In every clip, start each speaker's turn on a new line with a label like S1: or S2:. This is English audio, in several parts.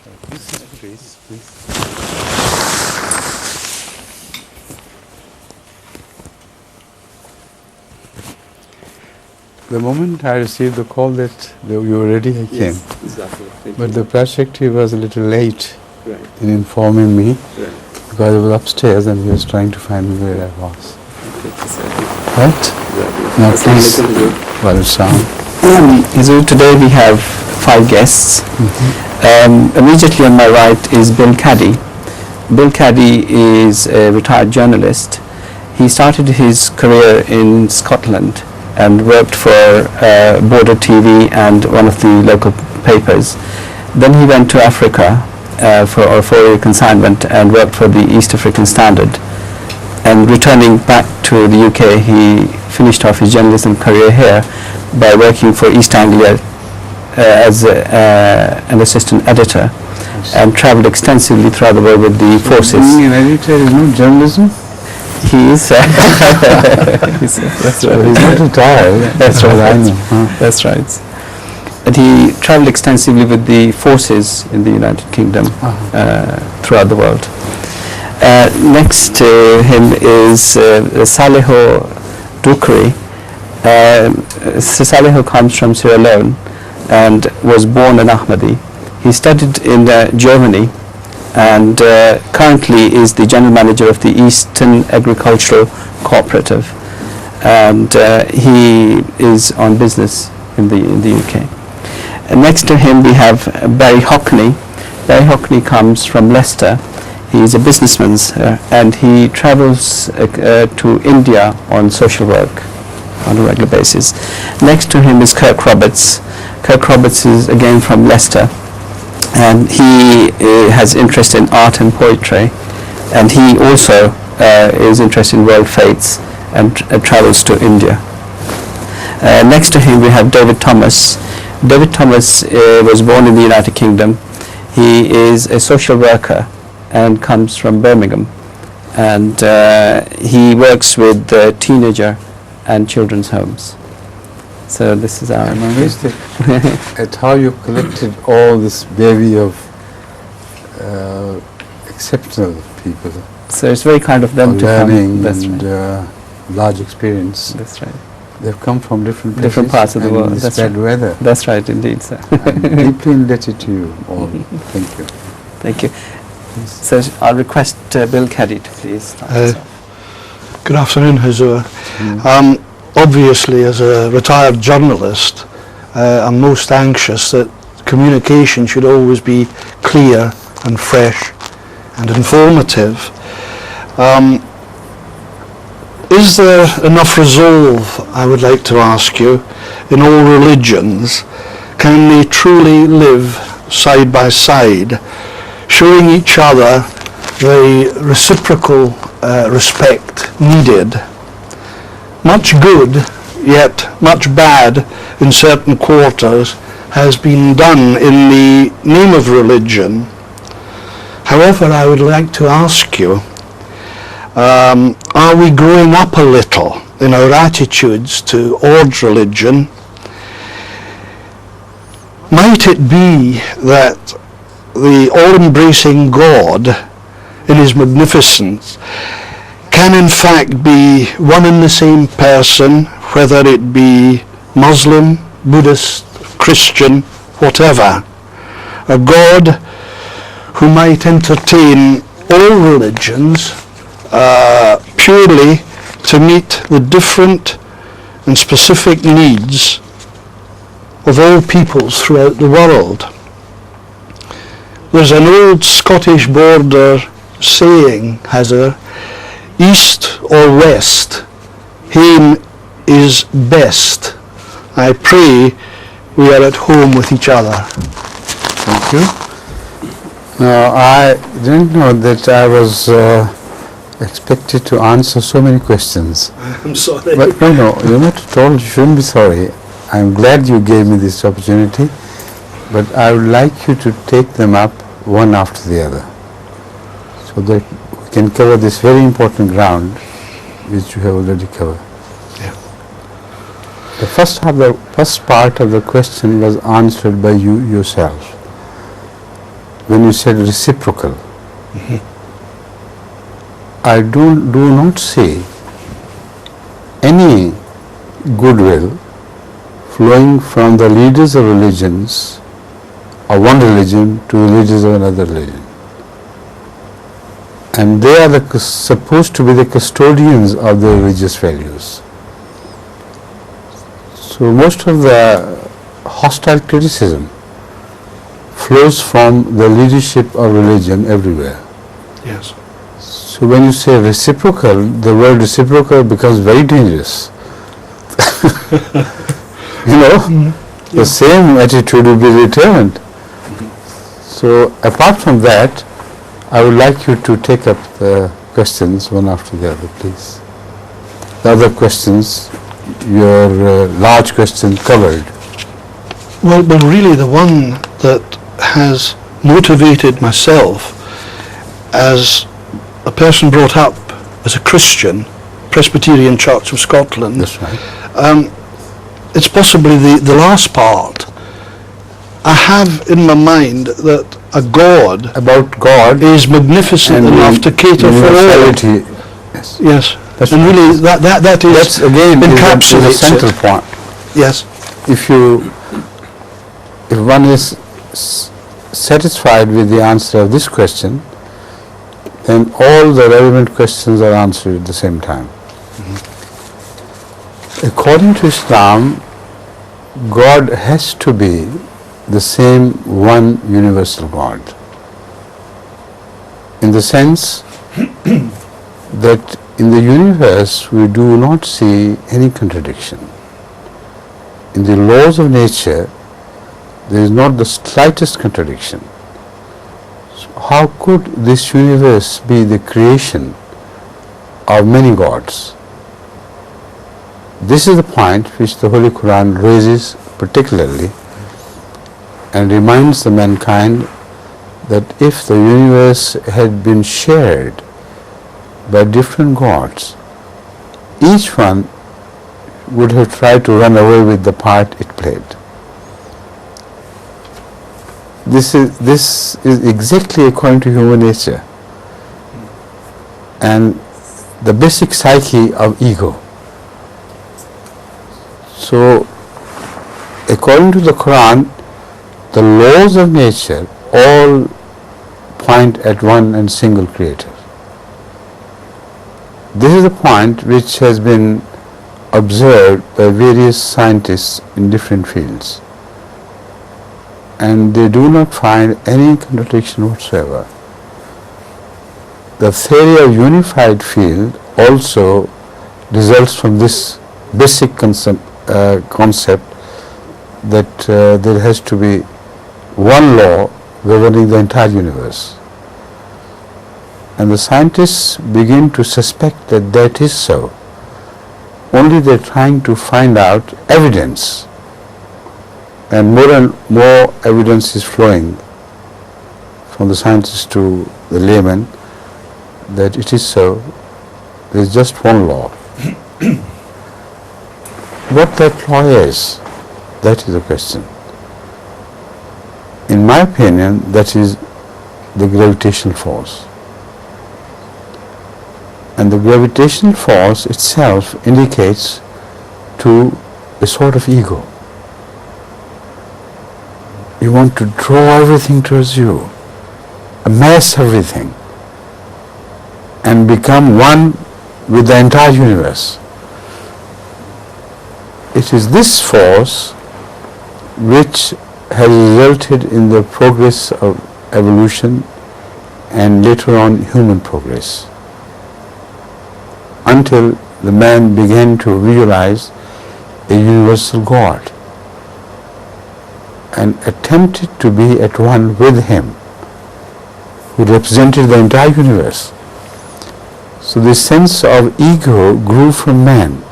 S1: Please. The moment I received the call that you were ready, I came.
S2: Yes, exactly.
S1: But the press secretary was a little late
S2: Right.
S1: in informing me
S2: Right.
S1: because I was upstairs and he was trying to find me where I was. Right? Now please, well, sound.
S3: Today we have 5 guests. Immediately on my right is Bill Caddy. Bill Caddy is a retired journalist. He started his career in Scotland and worked for Border TV and one of the local papers. Then he went to Africa for a 4-year consignment and worked for the East African Standard. And returning back to the UK, he finished off his journalism career here by working for East Anglia as an assistant editor and travelled extensively throughout the world with the forces.
S1: Being an editor is not journalism?
S3: He is. That's right.
S1: He's not retired.
S3: That's right.
S1: I know.
S3: That's right. And he travelled extensively with the forces in the United Kingdom throughout the world. Next to him is Salihu Dukri. Salihu comes from Sierra Leone and was born an Ahmadi. He studied in Germany and currently is the general manager of the Eastern Agricultural Cooperative, and he is on business in the UK. And next to him we have Barry Hockney. Barry Hockney comes from Leicester. He is a businessman and he travels to India on social work on a regular basis. Next to him is Kirk Roberts. Kirk Roberts is again from Leicester, and he has interest in art and poetry, and he also is interested in world faiths and travels to India. Next to him we have David Thomas. David Thomas was born in the United Kingdom. He is a social worker and comes from Birmingham, and he works with teenager and children's homes. So this is our...
S1: I'm amazed at how you collected all this bevy of exceptional people.
S3: So it's very kind of them to come.
S1: Learning
S3: That's
S1: and
S3: right.
S1: large experience.
S3: That's right.
S1: They've come from different places.
S3: Different parts of the
S1: and
S3: world.
S1: in this
S3: That's
S1: bad
S3: right.
S1: weather.
S3: That's right, indeed, sir.
S1: I'm deeply indebted to you all. Thank you.
S3: Thank you. So I'll request Bill Caddy to please start us off.
S4: Good afternoon, Hazur. Obviously, as a retired journalist, I'm most anxious that communication should always be clear and fresh and informative. Is there enough resolve, I would like to ask you, in all religions? Can they truly live side by side, showing each other the reciprocal respect needed? Much good, yet much bad in certain quarters has been done in the name of religion. However, I would like to ask you, are we growing up a little in our attitudes towards religion? Might it be that the all-embracing God, in his magnificence, can in fact be one and the same person, whether it be Muslim, Buddhist, Christian, whatever? A God who might entertain all religions purely to meet the different and specific needs of all peoples throughout the world. There's an old Scottish border saying, Hazur, east or west, home is best. I pray we are at home with each other.
S1: Thank you. Now, I didn't know that I was expected to answer so many questions.
S4: I'm sorry.
S1: But no, you're not at all, you shouldn't be sorry. I'm glad you gave me this opportunity, but I would like you to take them up one after the other, so that we can cover this very important ground which you have already covered.
S4: Yeah.
S1: The first part of the question was answered by you yourself. when you said reciprocal, I do not see any goodwill flowing from the leaders of religions, of one religion to the leaders of another religion. And they are supposed to be the custodians of the religious values. So most of the hostile criticism flows from the leadership of religion everywhere.
S4: Yes.
S1: So when you say reciprocal, the word reciprocal becomes very dangerous. The same attitude will be returned. So apart from that, I would like you to take up the questions one after the other, please. The other questions, your large question covered.
S4: Well, but really the one that has motivated myself as a person brought up as a Christian, Presbyterian Church of Scotland,
S1: That's right.
S4: it's possibly the last part. I have in my mind that a God
S1: About God
S4: is magnificent enough to cater for all.
S1: universality. Yes.
S4: Yes,
S1: That's
S4: and
S1: right.
S4: really that is
S1: That's again is the
S4: encapsulates
S1: central
S4: it.
S1: point.
S4: Yes,
S1: If one is satisfied with the answer of this question, then all the relevant questions are answered at the same time. According to Islam, God has to be the same one universal God, in the sense that in the universe we do not see any contradiction. In the laws of nature, there is not the slightest contradiction. So how could this universe be the creation of many gods? This is the point which the Holy Quran raises particularly and reminds the mankind that if the universe had been shared by different gods, each one would have tried to run away with the part it played. This is exactly according to human nature and the basic psyche of ego. So, according to the Quran, the laws of nature all point at one and single Creator. This is a point which has been observed by various scientists in different fields, and they do not find any contradiction whatsoever. The theory of unified field also results from this basic concept that there has to be one law governing the entire universe. And the scientists begin to suspect that that is so. Only they're trying to find out evidence, and more evidence is flowing from the scientists to the layman that it is so. There is just one law. What that law is, that is the question. In my opinion, that is the gravitational force. And the gravitational force itself indicates to a sort of ego. You want to draw everything towards you, amass everything, and become one with the entire universe. It is this force which has resulted in the progress of evolution and later on human progress, until the man began to realize a universal God and attempted to be at one with Him who represented the entire universe. So this sense of ego grew from man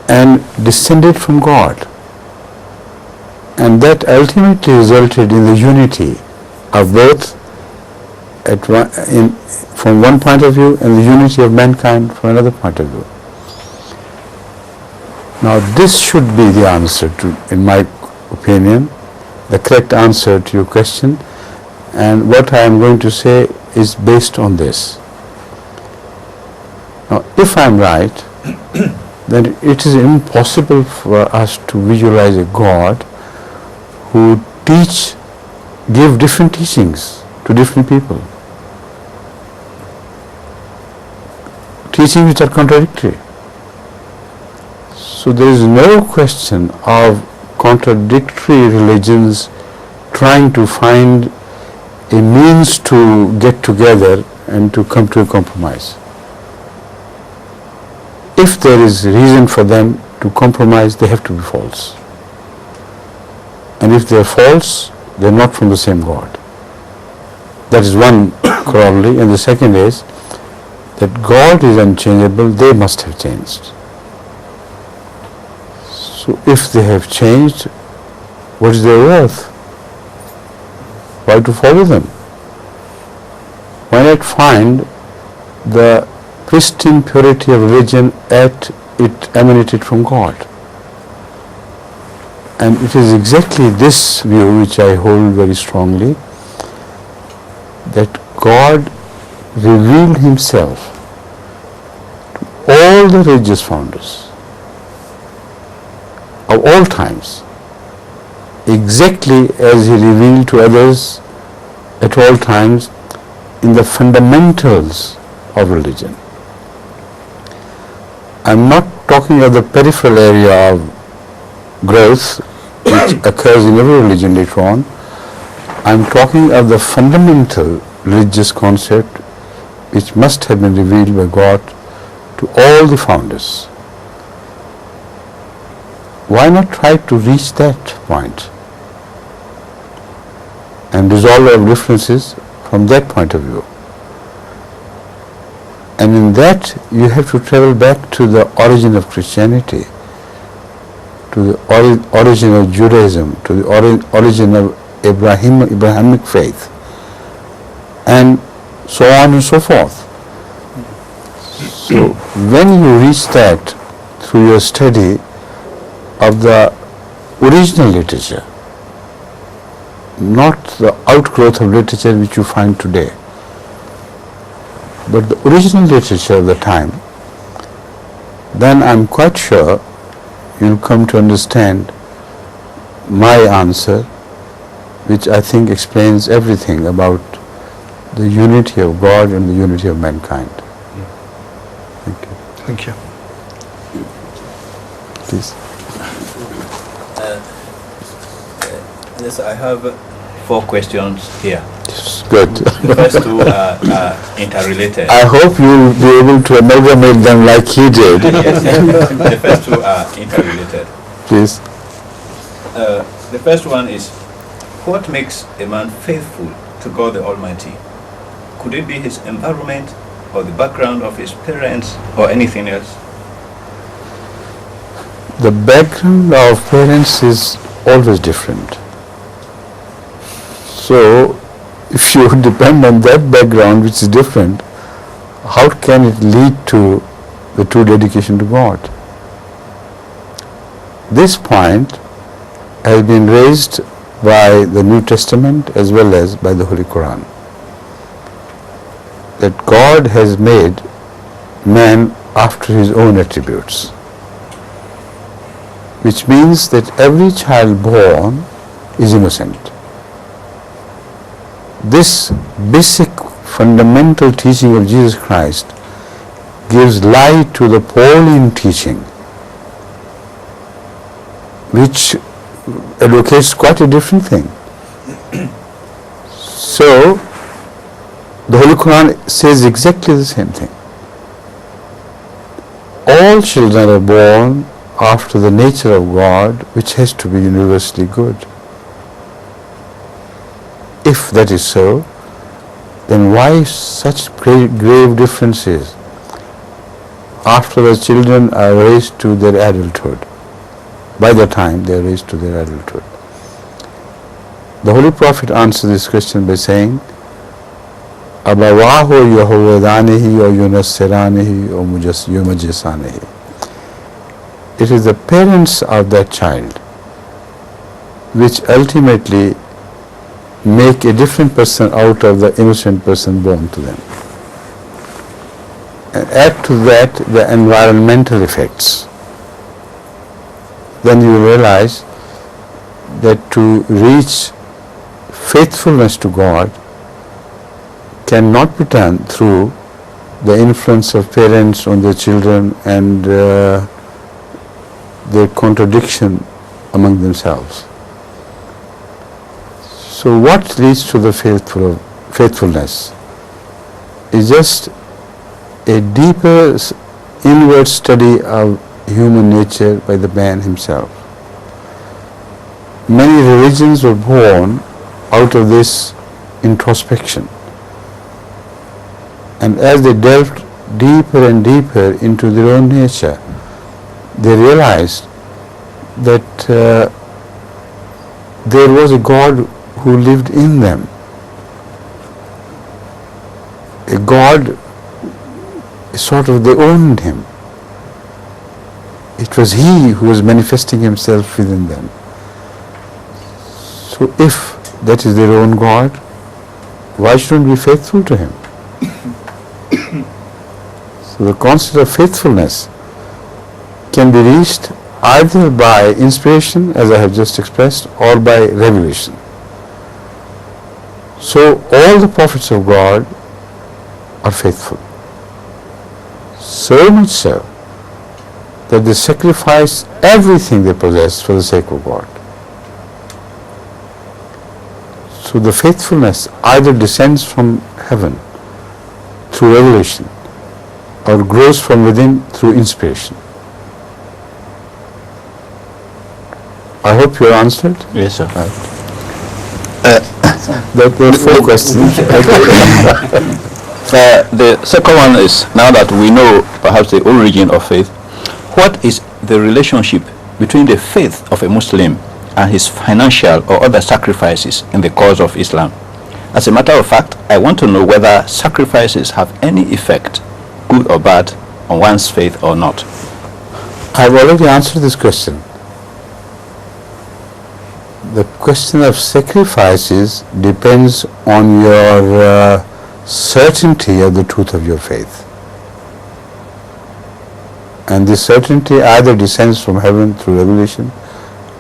S1: and descended from God, and that ultimately resulted in the unity of both from one point of view and the unity of mankind from another point of view. Now this should be the answer to, in my opinion, the correct answer to your question, and what I am going to say is based on this. Now, if I am right, then it is impossible for us to visualize a God who give different teachings to different people. Teachings which are contradictory. So there is no question of contradictory religions trying to find a means to get together and to come to a compromise. If there is reason for them to compromise, they have to be false. And if they are false, they are not from the same God. That is one corollary. And the second is that God is unchangeable, they must have changed. So if they have changed, what is their worth? Why to follow them? Why not find the pristine purity of religion at it emanated from God? And it is exactly this view which I hold very strongly, that God revealed himself to all the religious founders of all times, exactly as he revealed to others at all times in the fundamentals of religion. I am not talking of the peripheral area of growth which occurs in every religion later on. I am talking of the fundamental religious concept which must have been revealed by God to all the founders. Why not try to reach that point and resolve our differences from that point of view? And in that you have to travel back to the origin of Christianity, to the origin of Judaism, to the origin of Abrahamic faith, and so on and so forth. So when you reach that through your study of the original literature, not the outgrowth of literature which you find today, but the original literature of the time, then I'm quite sure you'll come to understand my answer, which I think explains everything about the unity of God and the unity of mankind. Thank you.
S4: Thank you.
S1: Please.
S2: Yes, I have 4 questions here.
S1: Good.
S2: The first 2 are interrelated.
S1: I hope you'll be able to amalgamate them like he did.
S2: Yes, the first 2 are interrelated.
S1: Please.
S2: The first one is, what makes a man faithful to God the Almighty? Could it be his environment or the background of his parents or anything else?
S1: The background of parents is always different. So, if you depend on that background which is different, how can it lead to the true dedication to God? This point has been raised by the New Testament as well as by the Holy Quran, that God has made man after his own attributes, which means that every child born is innocent. This basic fundamental teaching of Jesus Christ gives light to the Pauline teaching, which advocates quite a different thing. So, the Holy Quran says exactly the same thing. All children are born after the nature of God, which has to be universally good. If that is so, then why such grave differences after the children are raised to their adulthood, by the time they are raised to their adulthood? The Holy Prophet answers this question by saying, Abawahu yahuwadanihi or yunassiranihi or yumajisanihi. It is the parents of that child which ultimately make a different person out of the innocent person born to them. And add to that the environmental effects. Then you realize that to reach faithfulness to God cannot be done through the influence of parents on their children and their contradiction among themselves. So what leads to the faithfulness is just a deeper inward study of human nature by the man himself. Many religions were born out of this introspection. And as they delved deeper and deeper into their own nature, they realized that there was a God who lived in them. A God, sort of, they owned him. It was he who was manifesting himself within them. So if that is their own God, why shouldn't we be faithful to him? So the concept of faithfulness can be reached either by inspiration, as I have just expressed, or by revelation. So all the prophets of God are faithful. So much so that they sacrifice everything they possess for the sake of God. So the faithfulness either descends from heaven through revelation or grows from within through inspiration. I hope you are answered.
S2: Yes, sir.
S1: There were 4 questions.
S2: The second one is, now that we know perhaps the origin of faith, what is the relationship between the faith of a Muslim and his financial or other sacrifices in the cause of Islam? As a matter of fact, I want to know whether sacrifices have any effect, good or bad, on one's faith or not.
S1: I've already answered this question. The question of sacrifices depends on your certainty of the truth of your faith. And this certainty either descends from heaven through revelation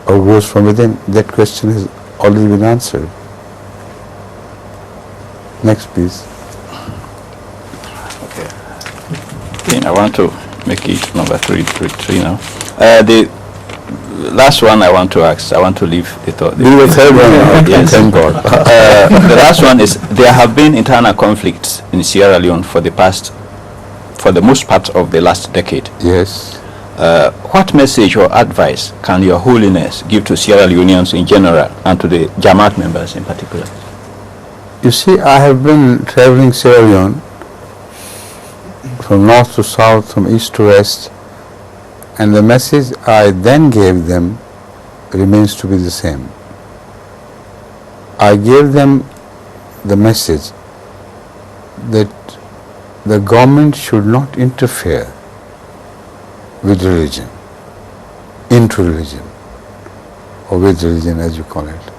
S1: or grows from within. That question has already been answered. Next, please.
S2: Okay, I want to make it number three now. The last one I want to ask, I want to leave it.
S1: The third one.
S2: Yes.
S1: Thank God.
S2: The last one is, there have been internal conflicts in Sierra Leone for the most part of the last decade.
S1: Yes.
S2: What message or advice can Your Holiness give to Sierra Leoneans in general and to the Jamaat members in particular?
S1: You see, I have been traveling Sierra Leone from north to south, from east to west, and the message I then gave them remains to be the same. I gave them the message that the government should not interfere with religion, into religion, or with religion as you call it.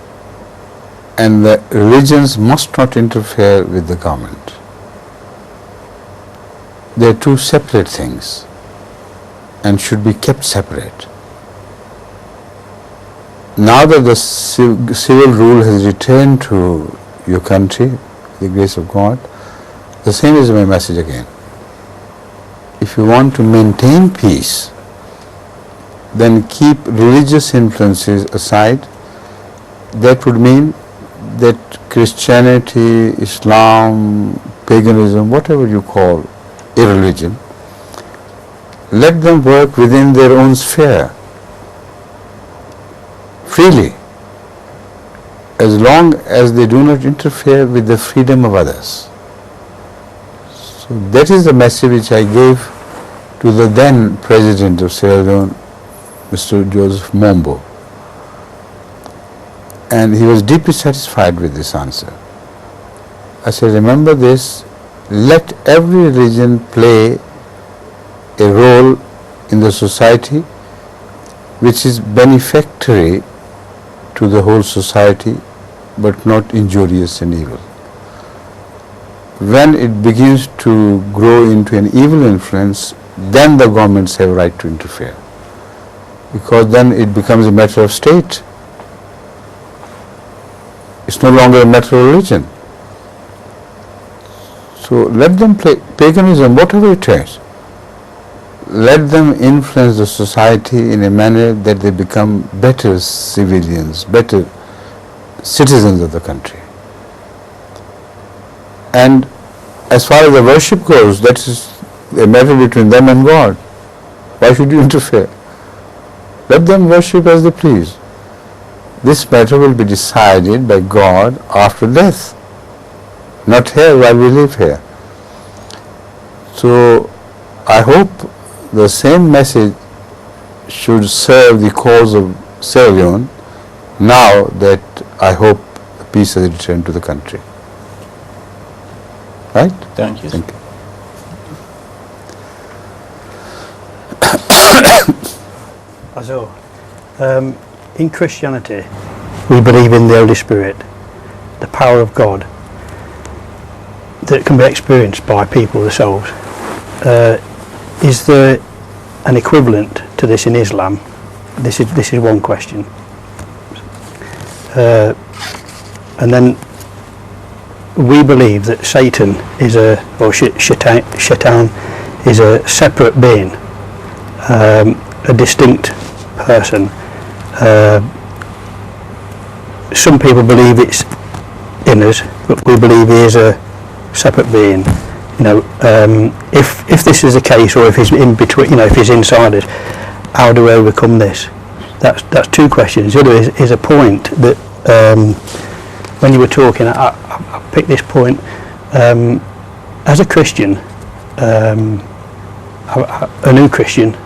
S1: And the religions must not interfere with the government. They are two separate things and should be kept separate. Now that the civil rule has returned to your country, the grace of God, the same is my message again. If you want to maintain peace, then keep religious influences aside. That would mean that Christianity, Islam, paganism, whatever you call a religion, let them work within their own sphere freely, as long as they do not interfere with the freedom of others. So that is the message which I gave to the then President of Sierra Leone, Mr. Joseph Mombo. And he was deeply satisfied with this answer. I said, remember this, let every religion play a role in the society which is benefactory to the whole society, but not injurious and evil. When it begins to grow into an evil influence, then the governments have right to interfere, because then it becomes a matter of state. It's no longer a matter of religion. So let them play paganism, whatever it is. Let them influence the society in a manner that they become better civilians, better citizens of the country. And as far as the worship goes, that is a matter between them and God. Why should you interfere? Let them worship as they please. This matter will be decided by God after death, not here while we live here. So I hope the same message should serve the cause of Sierra Leone now that I hope peace has returned to the country. Right?
S2: Thank you.
S1: Thank you.
S5: Also, in Christianity, we believe in the Holy Spirit, the power of God that can be experienced by people themselves. Is there an equivalent to this in Islam? This is one question. And then we believe that Satan is Shaitan is a separate being, a distinct person. Some people believe it's in us, but we believe he is a separate being. You know, if this is the case, or if he's in between, you know, if he's inside us, how do we overcome this? That's two questions. The other is a point that when you were talking, I picked this point. As a Christian, a new Christian,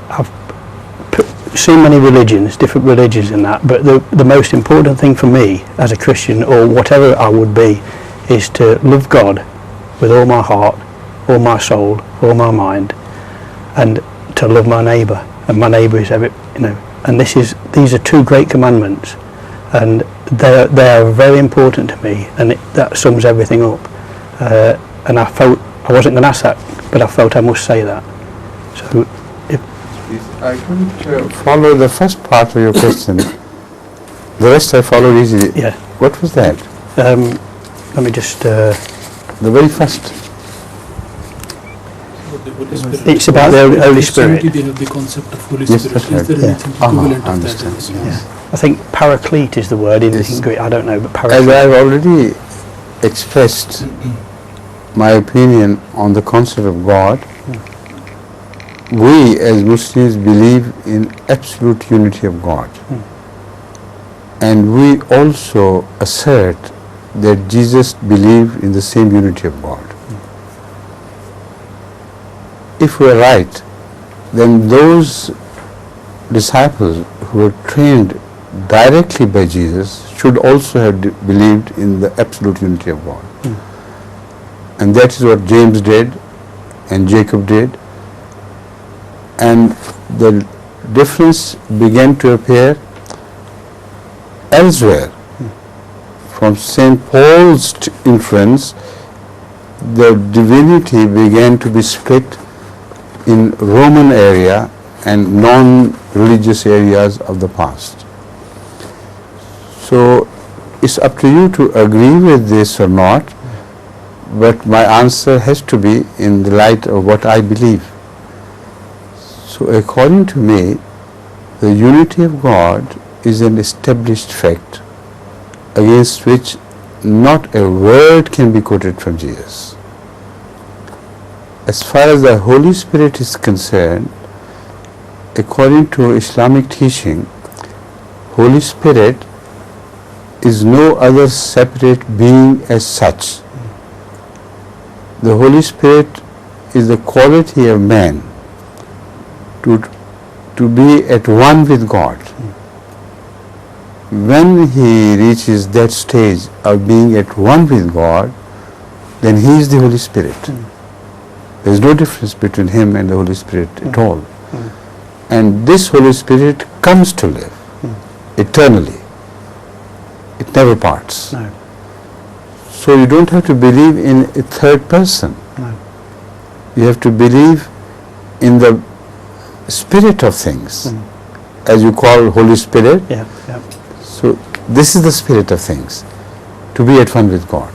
S5: I've seen many religions, different religions in that, but the most important thing for me as a Christian, or whatever I would be, is to love God with all my heart, all my soul, all my mind, and to love my neighbour. And my neighbour is every, you know. And these are two great commandments, and they are very important to me, and that sums everything up. And I felt I wasn't going to ask that, but I felt I must say that. So,
S1: I couldn't follow the first part of your question. The rest I followed easily.
S5: Yeah.
S1: What was that?
S5: Let me just.
S1: The very first.
S5: It's about the Holy Spirit.
S6: They have the concept of Holy
S1: Yes,
S6: Spirit.
S1: that's
S6: Is
S1: right.
S6: there
S5: Yeah.
S6: anything equivalent
S1: I
S6: of that?
S1: understand.
S6: as
S1: Yes.
S6: well?
S5: I think paraclete is the word in
S1: Yes.
S5: Greek. I don't know, but
S1: As
S5: paraclete.
S1: I've already expressed my opinion on the concept of God, we as Muslims believe in absolute unity of God. And we also assert that Jesus believed in the same unity of God. If we are right, then those disciples who were trained directly by Jesus should also have believed in the absolute unity of God. And that is what James did and Jacob did. And the difference began to appear elsewhere. From St. Paul's influence, the divinity began to be split in Roman area and non-religious areas of the past. So it's up to you to agree with this or not, but my answer has to be in the light of what I believe. So according to me, the unity of God is an established fact against which not a word can be quoted from Jesus. As far as the Holy Spirit is concerned, according to Islamic teaching, Holy Spirit is no other separate being as such. The Holy Spirit is the quality of man to be at one with God. When he reaches that stage of being at one with God, then he is the Holy Spirit. There is no difference between him and the Holy Spirit at all. And this Holy Spirit comes to live. eternally. It never parts.
S5: No.
S1: So you don't have to believe in a third person.
S5: No.
S1: You have to believe in the spirit of things, as you call Holy Spirit.
S5: Yeah. Yeah.
S1: So this is the spirit of things, to be at one with God.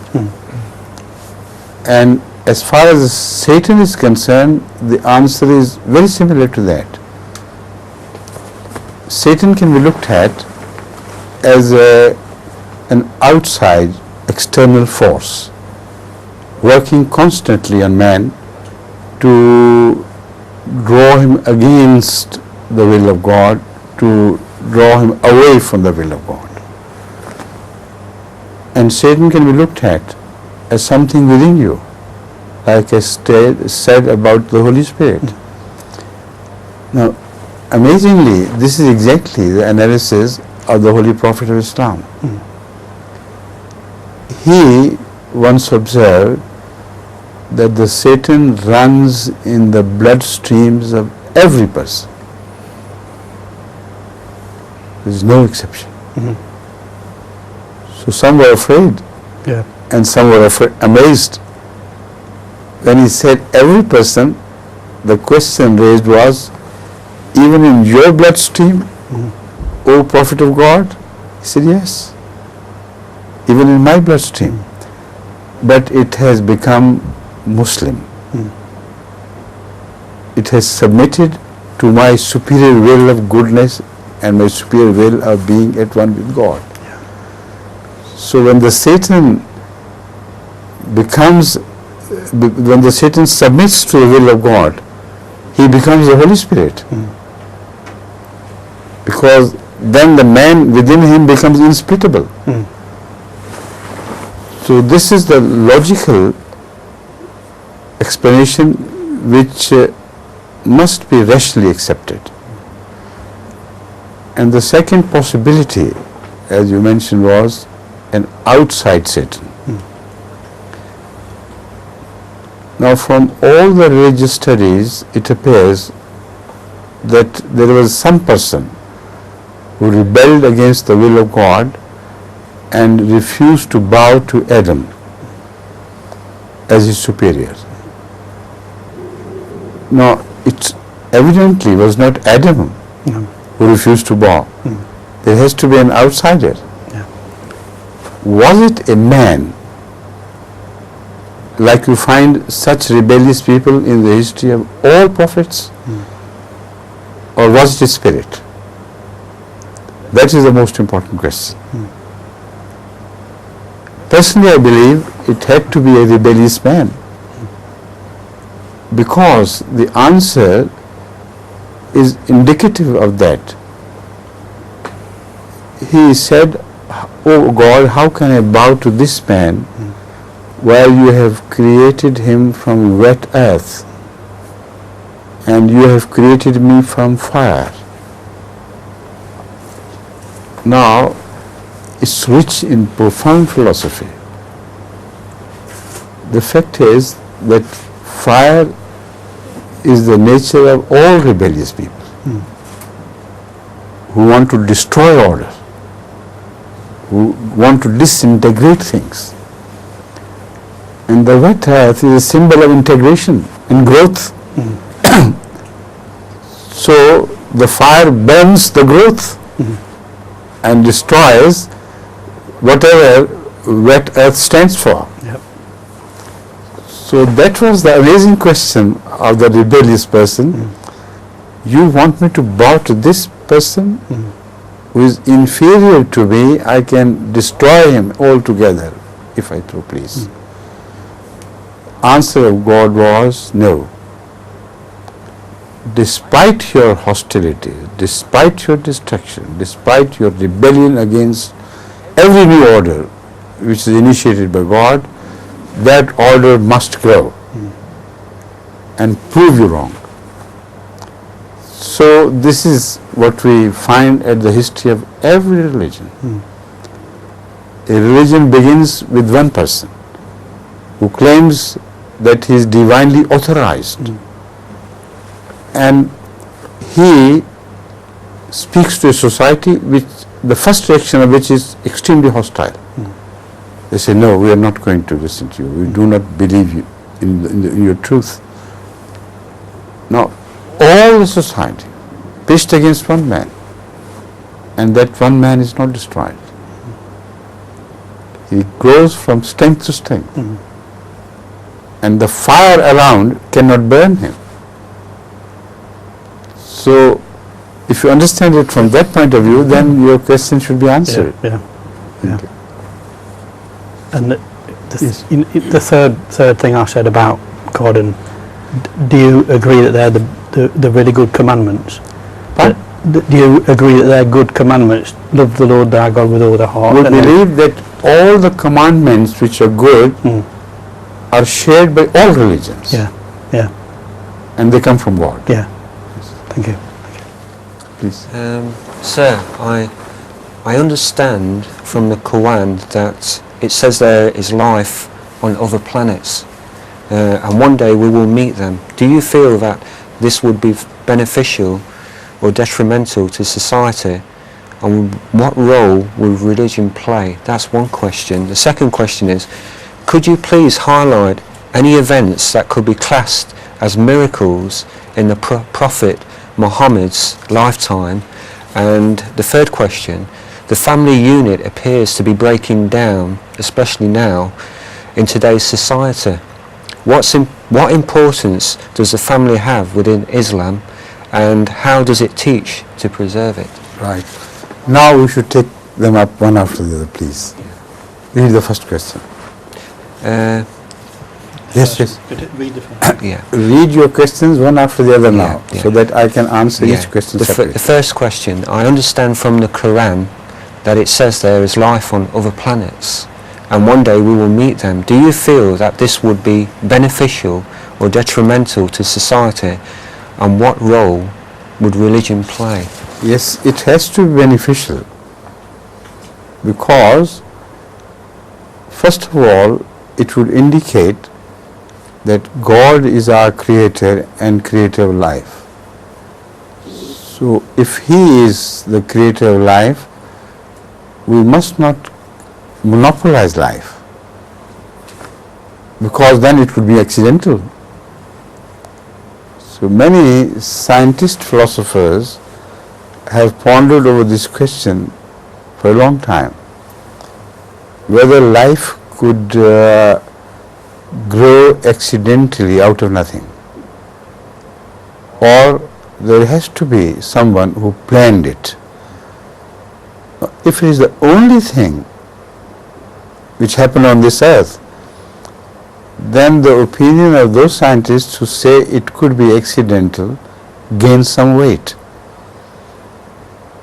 S1: And as far as Satan is concerned, the answer is very similar to that. Satan can be looked at as an outside, external force, working constantly on man to draw him against the will of God, to draw him away from the will of God. And Satan can be looked at as something within you, like I said about the Holy Spirit. Now, amazingly, this is exactly the analysis of the Holy Prophet of Islam. He once observed that the Satan runs in the bloodstreams of every person. There is no exception. So some were afraid,
S5: Yeah.
S1: and some were amazed. When he said every person, the question raised was, even in your bloodstream, O Prophet of God? He said, yes, even in my bloodstream. But it has become Muslim. It has submitted to my superior will of goodness and my superior will of being at one with God. So when the Satan submits to the will of God, he becomes the Holy Spirit. Because then the man within him becomes insplitable. So this is the logical explanation which must be rationally accepted. And the second possibility, as you mentioned, was an outside Satan. Now, from all the religious studies, it appears that there was some person who rebelled against the will of God and refused to bow to Adam as his superior. Now, it evidently was not Adam who refused to bow. There has to be an outsider.
S5: Yeah.
S1: Was it a man, like you find such rebellious people in the history of all prophets, or was it a spirit? That is the most important question. Personally, I believe it had to be a rebellious man, because the answer is indicative of that. He said, "Oh God, how can I bow to this man while you have created him from wet earth and you have created me from fire?" Now, it's rich in profound philosophy. The fact is that fire is the nature of all rebellious people who want to destroy order, who want to disintegrate things. And the wet earth is a symbol of integration and growth. So the fire burns the growth and destroys whatever wet earth stands for.
S5: Yep.
S1: So that was the amazing question of the rebellious person. You want me to bow to this person who is inferior to me? I can destroy him altogether if I so please. Answer of God was no. Despite your hostility, despite your destruction, despite your rebellion against every new order which is initiated by God, that order must grow and prove you wrong. So this is what we find at the history of every religion. A religion begins with one person who claims that he is divinely authorized, and he speaks to a society which the first reaction of which is extremely hostile. They say, no, we are not going to listen to you. We do not believe you in your truth. Now, all the society pitched against one man, and that one man is not destroyed. He grows from strength to strength. And the fire around cannot burn him. So, if you understand it from that point of view, then your question should be answered.
S5: Yeah.
S1: Okay.
S5: And
S1: Yes.
S5: the third thing I said about God, and do you agree that they're the really good commandments?
S1: Pardon?
S5: Do you agree that they're good commandments? Love the Lord thy God with all thy heart.
S1: We
S5: and
S1: believe that all the commandments which are good are shared by all religions.
S5: Yeah.
S1: And they come from God.
S5: Yeah. Thank you.
S1: Please.
S6: Sir, I understand from the Quran that it says there is life on other planets, and one day we will meet them. Do you feel that this would be beneficial or detrimental to society, and what role will religion play? That's one question. The second question is, could you please highlight any events that could be classed as miracles in the Prophet Muhammad's lifetime? And the third question, the family unit appears to be breaking down, especially now, in today's society. What importance does the family have within Islam, and how does it teach to preserve it?
S1: Right. Now we should take them up one after the other, please. Read the first question. Yes.
S5: Read the first.
S6: Yeah.
S1: Read your questions one after the other now,
S6: Yeah.
S1: so that I can answer
S6: Yeah.
S1: each question
S6: The
S1: separately.
S6: first question, I understand from the Quran that it says there is life on other planets, and one day we will meet them. Do you feel that this would be beneficial or detrimental to society, and what role would religion play?
S1: Yes, it has to be beneficial, because first of all, it would indicate that God is our creator and creator of life. So if He is the creator of life, we must not monopolize life, because then it would be accidental. So many scientist philosophers have pondered over this question for a long time, whether life could grow accidentally out of nothing, or there has to be someone who planned it. If it is the only thing which happened on this earth, then the opinion of those scientists who say it could be accidental gains some weight.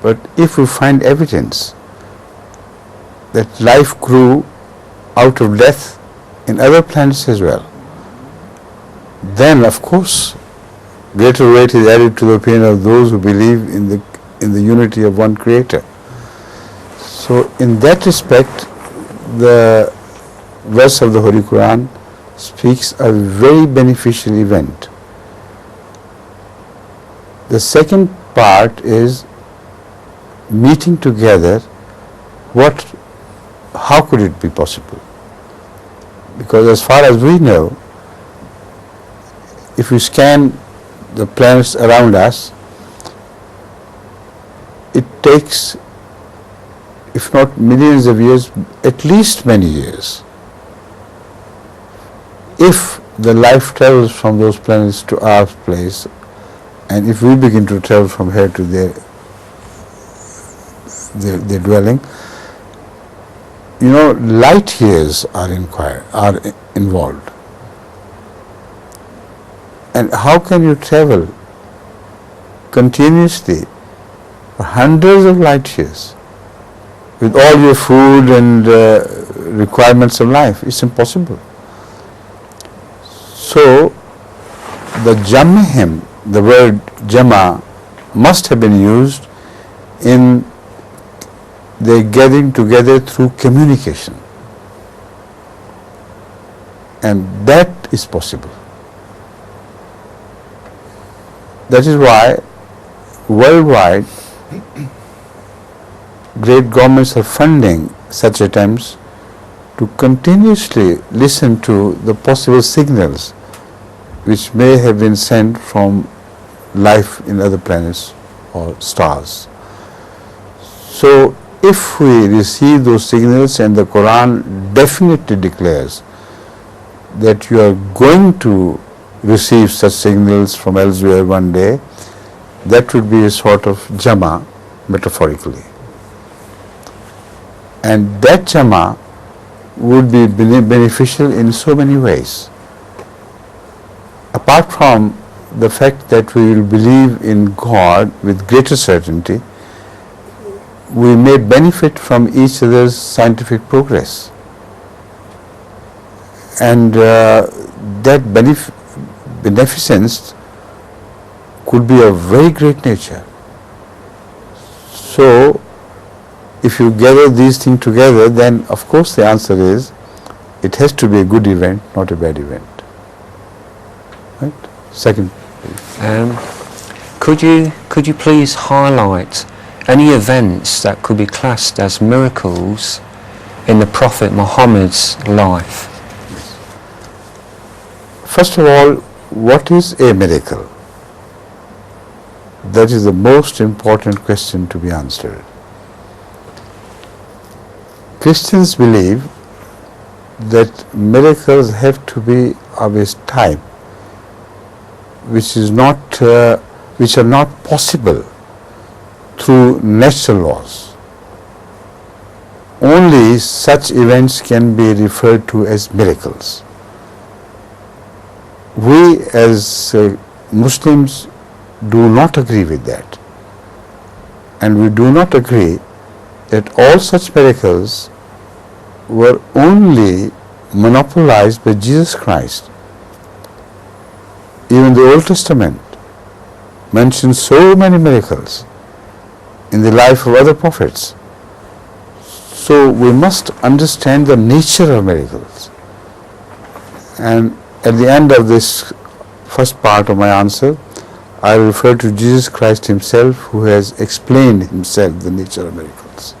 S1: But if we find evidence that life grew out of death in other planets as well, then of course greater weight is added to the opinion of those who believe in the unity of one creator. So in that respect, the verse of the Holy Quran speaks a very beneficial event. The second part is meeting together. How could it be possible? Because as far as we know, if we scan the planets around us, it takes, if not millions of years, at least many years. If the life travels from those planets to our place, and if we begin to travel from here to their dwelling, light years are involved. And how can you travel continuously for hundreds of light years with all your food and requirements of life? It's impossible. So the jam'ihim, the word jama, must have been used in their gathering together through communication. And that is possible. That is why worldwide great governments are funding such attempts to continuously listen to the possible signals which may have been sent from life in other planets or stars. So if we receive those signals, and the Quran definitely declares that you are going to receive such signals from elsewhere one day, that would be a sort of jama, metaphorically. And that jama would be beneficial in so many ways. Apart from the fact that we will believe in God with greater certainty, we may benefit from each other's scientific progress. And that beneficence could be of very great nature. So, if you gather these things together, then of course the answer is, it has to be a good event, not a bad event. Right? Second.
S6: Could you please highlight any events that could be classed as miracles in the Prophet Muhammad's life?
S1: First of all, what is a miracle? That is the most important question to be answered. Christians believe that miracles have to be of a type which are not possible through natural laws. Only such events can be referred to as miracles. We as Muslims do not agree with that, and we do not agree that all such miracles were only monopolized by Jesus Christ. Even the Old Testament mentions so many miracles in the life of other prophets. So we must understand the nature of miracles. And at the end of this first part of my answer, I refer to Jesus Christ himself, who has explained himself the nature of miracles.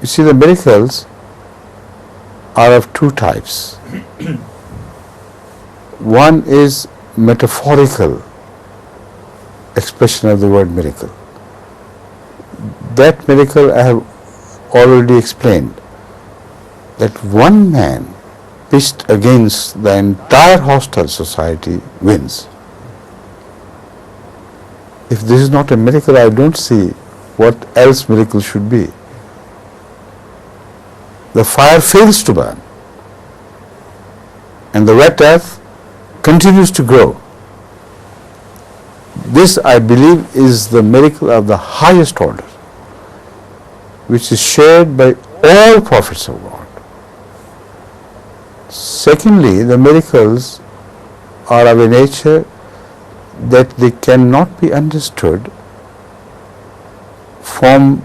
S1: You see, the miracles are of two types. One is metaphorical expression of the word miracle. That miracle I have already explained, that one man pitched against the entire hostile society wins. If this is not a miracle, I don't see what else miracle should be. The fire fails to burn, and the wet earth continues to grow. This, I believe, is the miracle of the highest order, which is shared by all prophets of God. Secondly, the miracles are of a nature that they cannot be understood from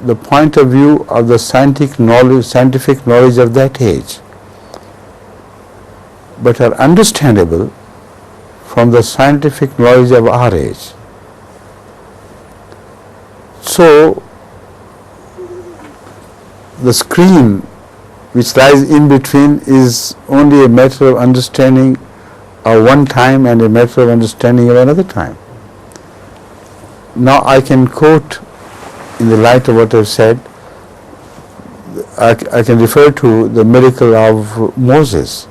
S1: the point of view of the scientific knowledge of that age, but are understandable from the scientific knowledge of our age. So, the screen which lies in between is only a matter of understanding of one time and a matter of understanding of another time. Now I can quote, in the light of what I've said, I can refer to the miracle of Moses.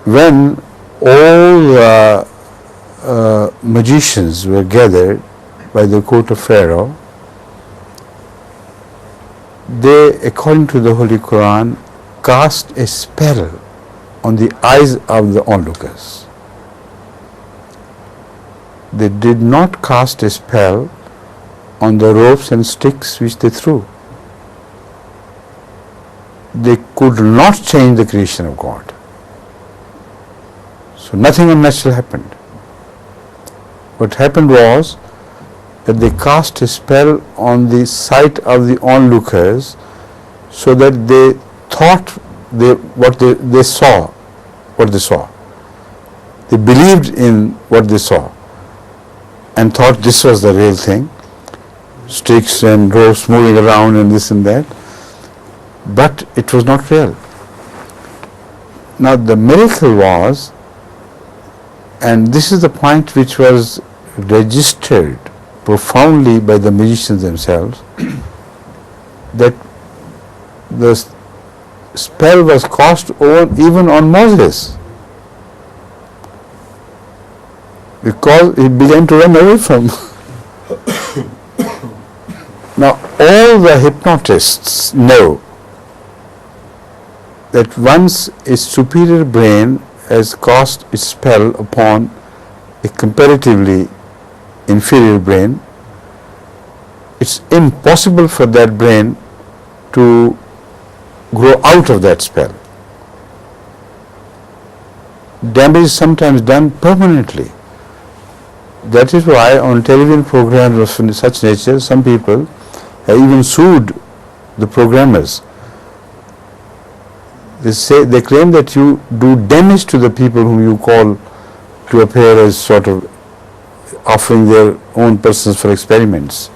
S1: When all magicians were gathered by the court of Pharaoh, they, according to the Holy Quran, cast a spell on the eyes of the onlookers. They did not cast a spell on the ropes and sticks which they threw. They could not change the creation of God. So nothing unnatural happened. What happened was that they cast a spell on the sight of the onlookers, so that they thought what they saw. They believed in what they saw. and thought this was the real thing, sticks and ropes moving around and this and that, but it was not real. Now the miracle was, and this is the point which was registered profoundly by the magicians themselves, that the spell was cast even on Moses, because he began to run away from. Now all the hypnotists know that once a superior brain has cast its spell upon a comparatively inferior brain, it's impossible for that brain to grow out of that spell. Damage is sometimes done permanently. That is why on television programs of such nature, some people have even sued the programmers. They claim that you do damage to the people whom you call to appear as sort of offering their own persons for experiments.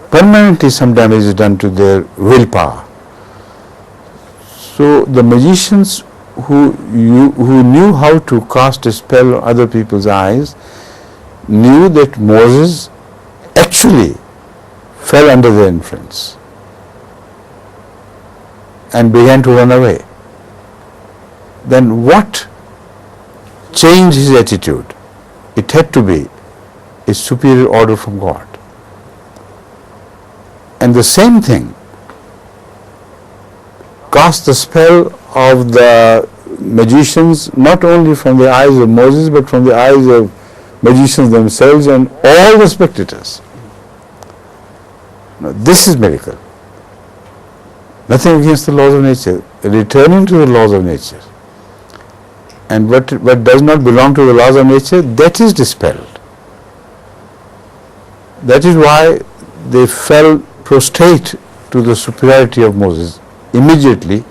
S1: Permanently some damage is done to their willpower. So the magicians who knew how to cast a spell on other people's eyes knew that Moses actually fell under their influence and began to run away. Then what changed his attitude? It had to be a superior order from God. And the same thing cast the spell of the magicians not only from the eyes of Moses but from the eyes of magicians themselves and all the spectators. Now, this is miracle. Nothing against the laws of nature. Returning to the laws of nature. And what does not belong to the laws of nature, that is dispelled. That is why they fell prostrate to the superiority of Moses immediately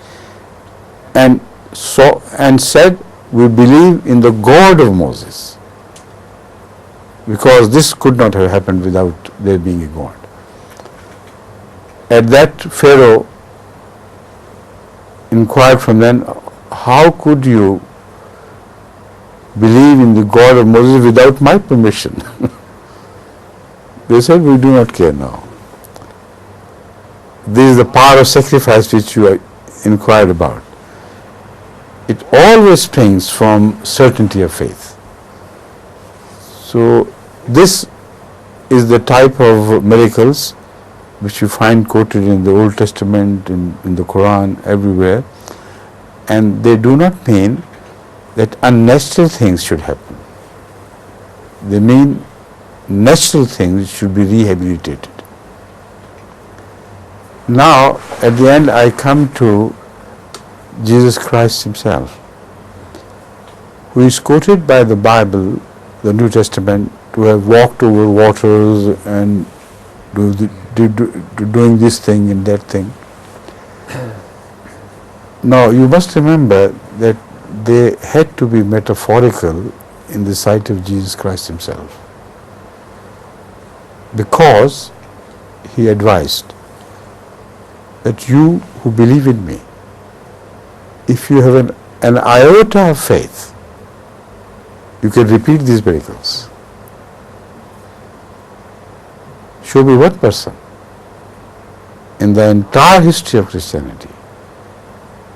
S1: and said, we believe in the God of Moses, because this could not have happened without there being a God. At that, Pharaoh inquired from them, how could you believe in the God of Moses without my permission? They said, we do not care now. This is the power of sacrifice which you inquired about. It always springs from certainty of faith. So this is the type of miracles which you find quoted in the Old Testament, in the Quran, everywhere. And they do not mean that unnatural things should happen. They mean natural things should be rehabilitated. Now, at the end, I come to Jesus Christ himself, who is quoted by the Bible, the New Testament, to have walked over waters and doing this thing and that thing. Now, you must remember that they had to be metaphorical in the sight of Jesus Christ himself, because he advised that you who believe in me, if you have an iota of faith, you can repeat these miracles. Show me one person in the entire history of Christianity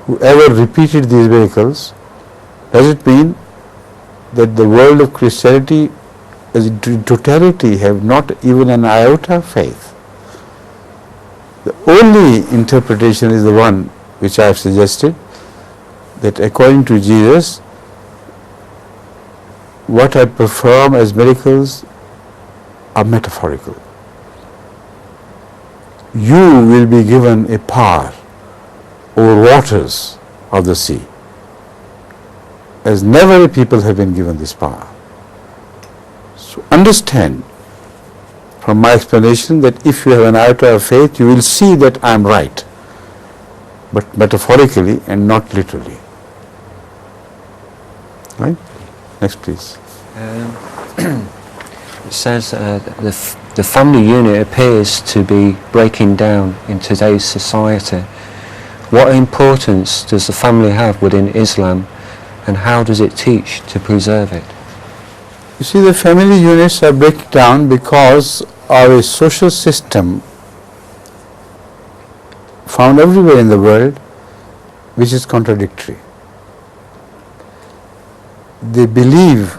S1: who ever repeated these miracles. Does it mean that the world of Christianity as in totality have not even an iota of faith? The only interpretation is the one which I have suggested, that according to Jesus, what I perform as miracles are metaphorical. You will be given a power over waters of the sea, as never a people have been given this power. So understand from my explanation that if you have an iota of faith, you will see that I am right, but metaphorically and not literally. Right? Next, please.
S6: It says the family unit appears to be breaking down in today's society. What importance does the family have within Islam, and how does it teach to preserve it?
S1: You see, the family units are breaking down because of a social system found everywhere in the world which is contradictory. They believe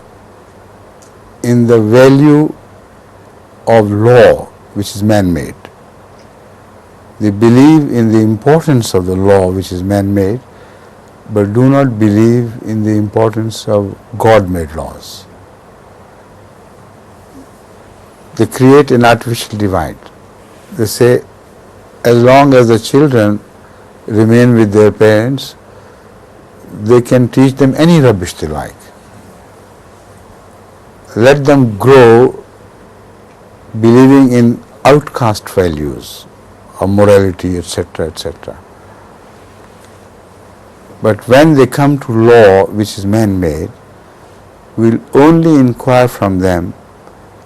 S1: in the value of law, which is man-made. They believe in the importance of the law, which is man-made, but do not believe in the importance of God-made laws. They create an artificial divide. They say, as long as the children remain with their parents, they can teach them any rubbish they like. Let them grow believing in outcast values of morality, etc., etc. But when they come to law, which is man-made, we'll only inquire from them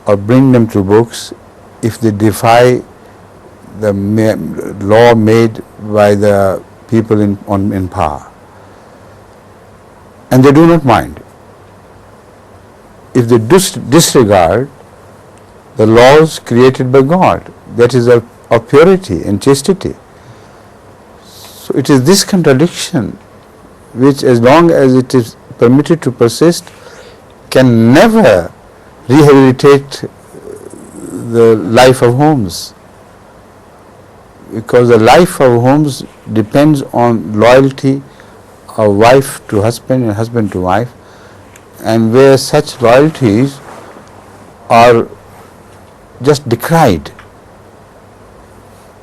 S1: or bring them to books if they defy the law made by the people in power. And they do not mind. If they disregard the laws created by God, that is of purity and chastity. So it is this contradiction which, as long as it is permitted to persist, can never rehabilitate the life of homes. Because the life of homes depends on loyalty of wife to husband and husband to wife, and where such loyalties are just decried,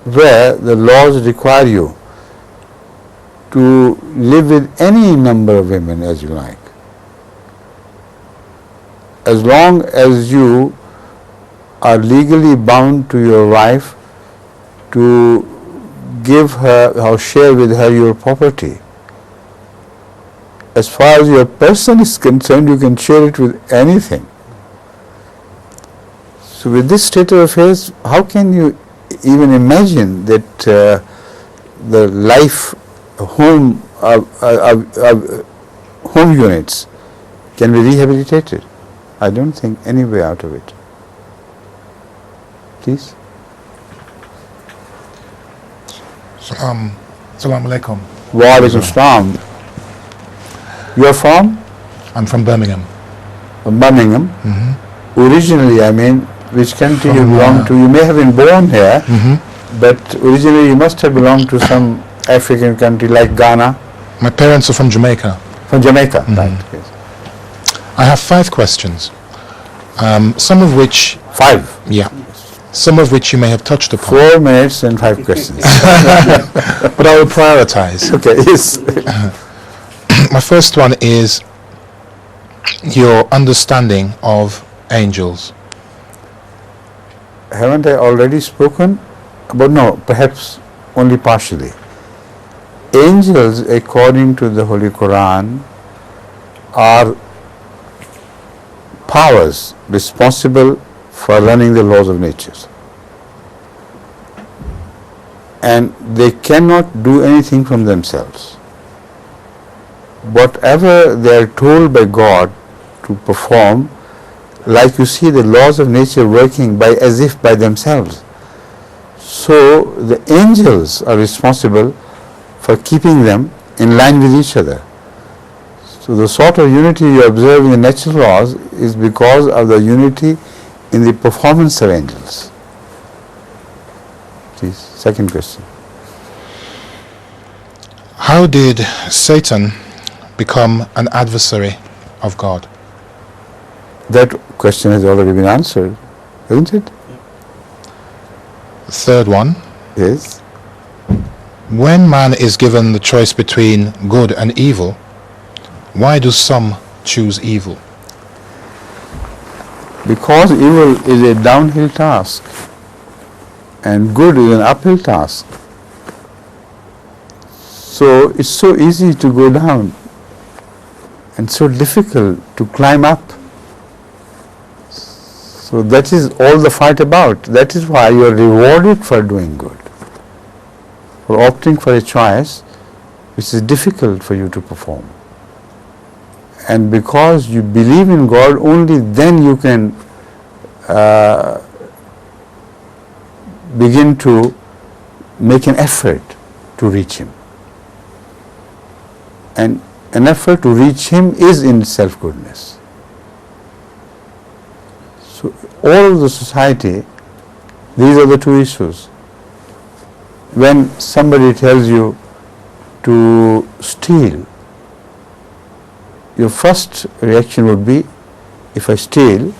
S1: where the laws require you to live with any number of women as you like, as long as you are legally bound to your wife to give her or share with her your property. As far as your person is concerned, you can share it with anything. So with this state of affairs, how can you even imagine that the life home home units can be rehabilitated? I don't think any way out of it. Please.
S7: Assalamu alaikum.
S1: Wa alaikum salam. You are from?
S7: I'm from Birmingham.
S1: Birmingham.
S7: Mm-hmm.
S1: Originally, I mean, which country you
S7: From,
S1: belong to? You may have been born here,
S7: Mm-hmm.
S1: but originally you must have belonged to some African country like Ghana.
S7: My parents are from Jamaica.
S1: From Jamaica,
S7: Mhm.
S1: right? Yes.
S7: I have 5 questions, some of which,
S1: 5.
S7: some of which you may have touched upon,
S1: 4 minutes and 5 questions.
S7: but I will prioritize.
S1: Okay, yes.
S7: My first one is your understanding of angels.
S1: Haven't I already spoken about? No, perhaps only partially. Angels, according to the Holy Quran, are powers responsible for running the laws of nature. And they cannot do anything from themselves. Whatever they are told by God to perform, like you see the laws of nature working by as if by themselves. So the angels are responsible for keeping them in line with each other. So the sort of unity you observe in the natural laws is because of the unity in the performance of angels. Please, second question.
S7: How did Satan become an adversary of God?
S1: That question has already been answered, isn't it?
S7: The third one,
S1: Yes.
S7: when man is given the choice between good and evil, why do some choose evil?
S1: Because evil is a downhill task and good is an uphill task. So it's so easy to go down and so difficult to climb up. So that is all the fight about. That is why you are rewarded for doing good, for opting for a choice which is difficult for you to perform. And because you believe in God, only then you can begin to make an effort to reach Him. And an effort to reach Him is in itself goodness. So all of the society, these are the two issues. When somebody tells you to steal, your first reaction would be, if I steal,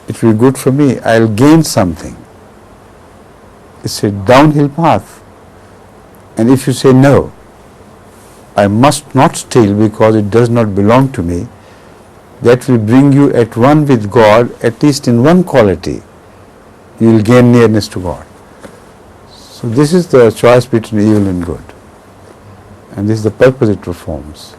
S1: it will be good for me, I'll gain something. It's a downhill path. And if you say, no, I must not steal because it does not belong to me, that will bring you at one with God, at least in one quality. You will gain nearness to God. So this is the choice between evil and good. And this is the purpose it performs.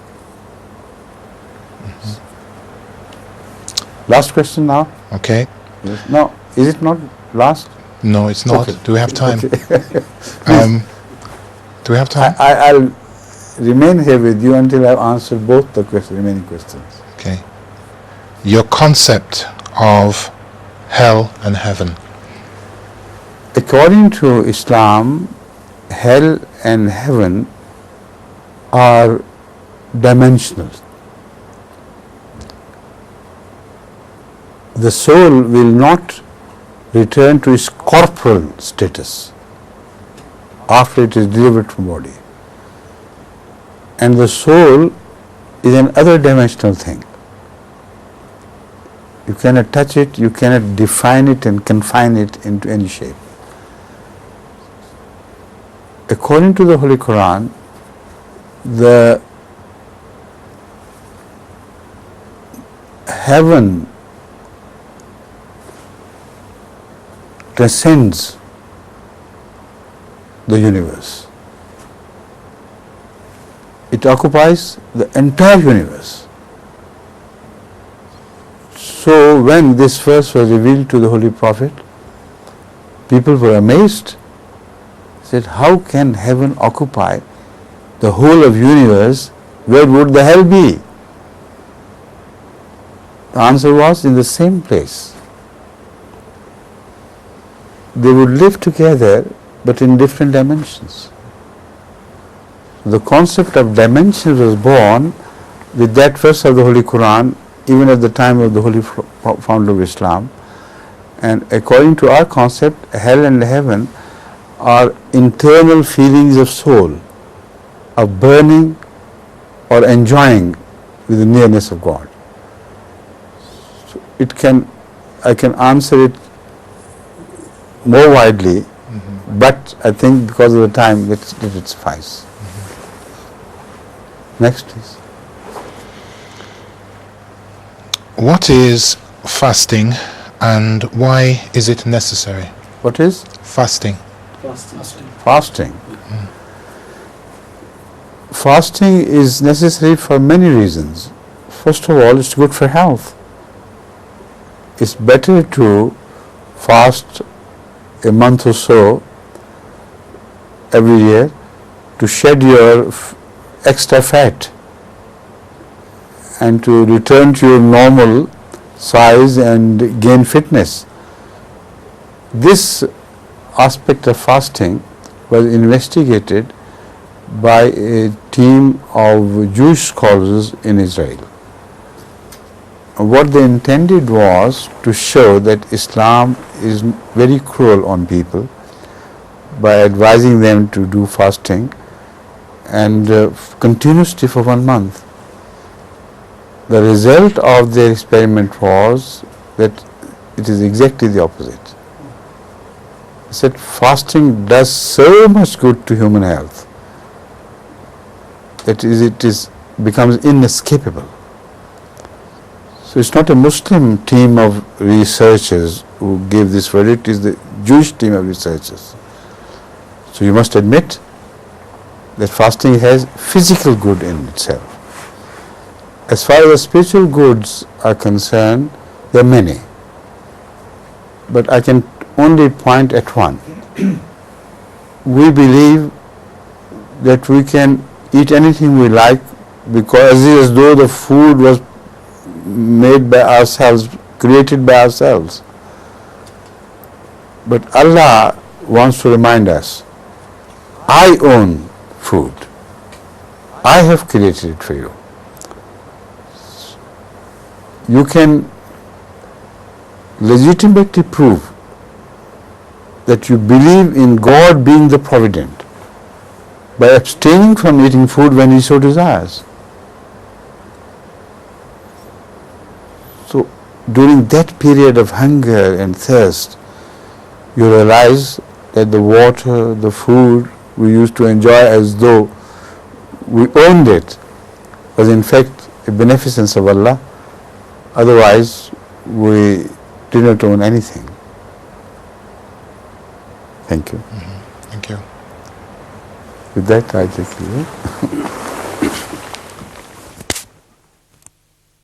S1: Last question now?
S7: Okay.
S1: Yes. No, is it not last?
S7: No, it's not.
S1: Okay.
S7: Do we have time?
S1: Okay.
S7: Do we have time?
S1: I'll remain here with you until I've answered both the remaining questions.
S7: Okay. Your concept of hell and heaven.
S1: According to Islam, hell and heaven are dimensional. The soul will not return to its corporal status after it is delivered from body. And the soul is an other dimensional thing. You cannot touch it, you cannot define it and confine it into any shape. According to the Holy Quran, the heaven transcends the universe. It occupies the entire universe. So when this verse was revealed to the Holy Prophet, people were amazed. Said, how can heaven occupy the whole of universe? Where would the hell be? The answer was, in the same place. They would live together but in different dimensions. The concept of dimensions was born with that verse of the Holy Quran, even at the time of the Holy Founder of Islam. And according to our concept, hell and heaven are internal feelings of soul, of burning or enjoying with the nearness of God. So I can answer it more widely, but I think because of the time, let it suffice. Next, please.
S7: What is fasting and why is it necessary?
S1: What is?
S7: Fasting.
S1: Fasting. Fasting is necessary for many reasons. First of all, it's good for health. It's better to fast a month or so every year to shed your extra fat and to return to your normal size and gain fitness. This aspect of fasting was investigated by a team of Jewish scholars in Israel. What they intended was to show that Islam is very cruel on people by advising them to do fasting and continuously for 1 month. The result of their experiment was that it is exactly the opposite. They said fasting does so much good to human health that it becomes inescapable. So it's not a Muslim team of researchers who gave this verdict, it is the Jewish team of researchers. So you must admit that fasting has physical good in itself. As far as the spiritual goods are concerned, there are many. but I can only point at one. We believe that we can eat anything we like because as though the food was made by ourselves, created by ourselves. But Allah wants to remind us, I own food. I have created it for you. You can legitimately prove that you believe in God being the provident by abstaining from eating food when He so desires. So during that period of hunger and thirst, you realize that the water, the food we used to enjoy as though we owned it was in fact a beneficence of Allah. Otherwise, we did not own anything. Thank you.
S7: Thank you.
S1: With that, I take you.